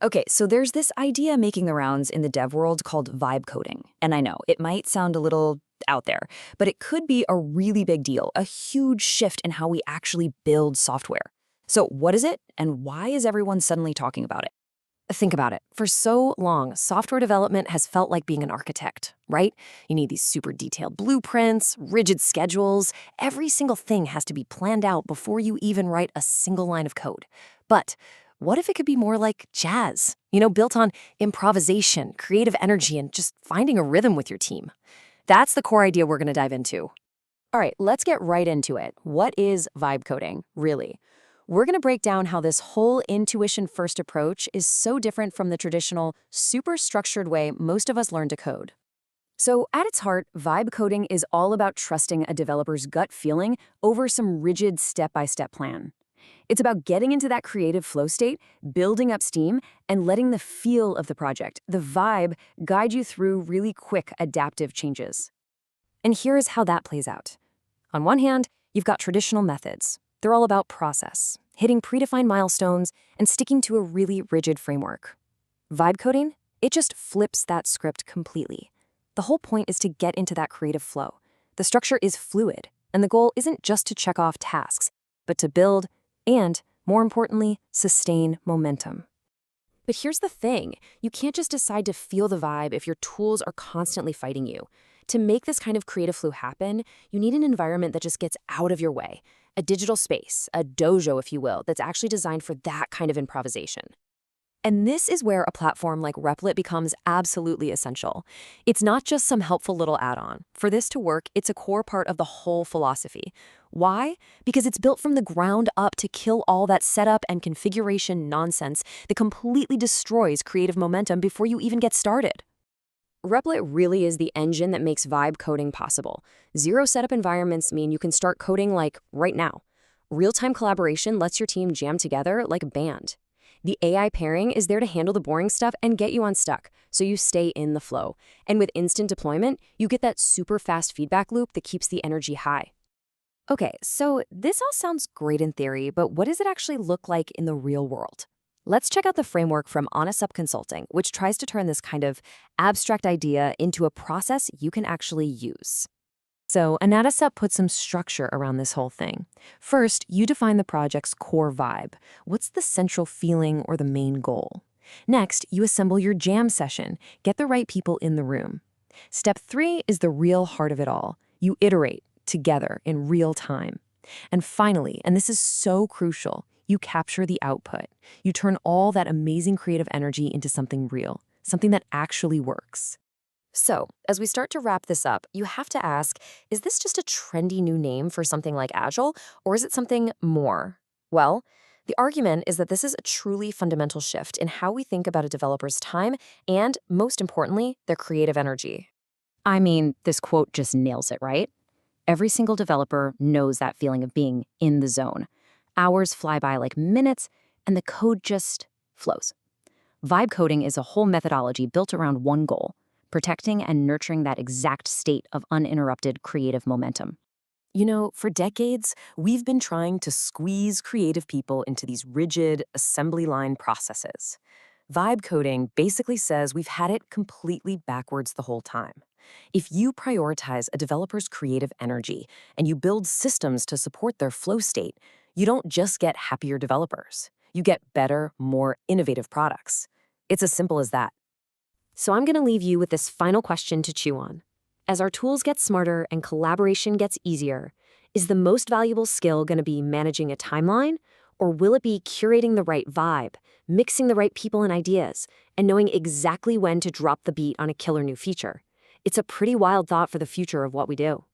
Okay, so there's this idea making the rounds in the dev world called vibe coding. And I know, it might sound a little out there, but it could be a really big deal, a huge shift in how we actually build software. So what is it, and why is everyone suddenly talking about it? Think about it. For so long, software development has felt like being an architect, right? You need these super detailed blueprints, rigid schedules. Every single thing has to be planned out before you even write a single line of code. But what if it could be more like jazz? Built on improvisation, creative energy, and just finding a rhythm with your team. That's the core idea we're going to dive into. All right, let's get right into it. What is vibe coding, really? We're going to break down how this whole intuition-first approach is so different from the traditional, super structured way most of us learn to code. So at its heart, vibe coding is all about trusting a developer's gut feeling over some rigid step-by-step plan. It's about getting into that creative flow state, building up steam, and letting the feel of the project, the vibe, guide you through really quick adaptive changes. And here's how that plays out. On one hand, you've got traditional methods. They're all about process, hitting predefined milestones, and sticking to a really rigid framework. Vibe coding, it just flips that script completely. The whole point is to get into that creative flow. The structure is fluid, and the goal isn't just to check off tasks, but to build and, more importantly, sustain momentum. But here's the thing. You can't just decide to feel the vibe if your tools are constantly fighting you. To make this kind of creative flow happen, you need an environment that just gets out of your way. A digital space, a dojo, if you will, that's actually designed for that kind of improvisation. And this is where a platform like Replit becomes absolutely essential. It's not just some helpful little add-on. For this to work, it's a core part of the whole philosophy. Why? Because it's built from the ground up to kill all that setup and configuration nonsense that completely destroys creative momentum before you even get started. Replit really is the engine that makes vibe coding possible. Zero setup environments mean you can start coding like right now. Real-time collaboration lets your team jam together like a band. The AI pairing is there to handle the boring stuff and get you unstuck, so you stay in the flow. And with instant deployment, you get that super fast feedback loop that keeps the energy high. Okay, so this all sounds great in theory, but what does it actually look like in the real world? Let's check out the framework from Anasup Consulting, which tries to turn this kind of abstract idea into a process you can actually use. So Anasup puts some structure around this whole thing. First, you define the project's core vibe. What's the central feeling or the main goal? Next, you assemble your jam session. Get the right people in the room. Step 3 is the real heart of it all. You iterate together in real time. And finally, and this is so crucial, you capture the output. You turn all that amazing creative energy into something real, something that actually works. So, as we start to wrap this up, you have to ask, is this just a trendy new name for something like Agile, or is it something more? Well, the argument is that this is a truly fundamental shift in how we think about a developer's time and, most importantly, their creative energy. I mean, this quote just nails it, right? Every single developer knows that feeling of being in the zone. Hours fly by like minutes, and the code just flows. Vibe coding is a whole methodology built around one goal: protecting and nurturing that exact state of uninterrupted creative momentum. For decades, we've been trying to squeeze creative people into these rigid assembly line processes. Vibe coding basically says we've had it completely backwards the whole time. If you prioritize a developer's creative energy and you build systems to support their flow state, you don't just get happier developers. You get better, more innovative products. It's as simple as that. So I'm going to leave you with this final question to chew on. As our tools get smarter and collaboration gets easier, is the most valuable skill going to be managing a timeline? Or will it be curating the right vibe, mixing the right people and ideas, and knowing exactly when to drop the beat on a killer new feature? It's a pretty wild thought for the future of what we do.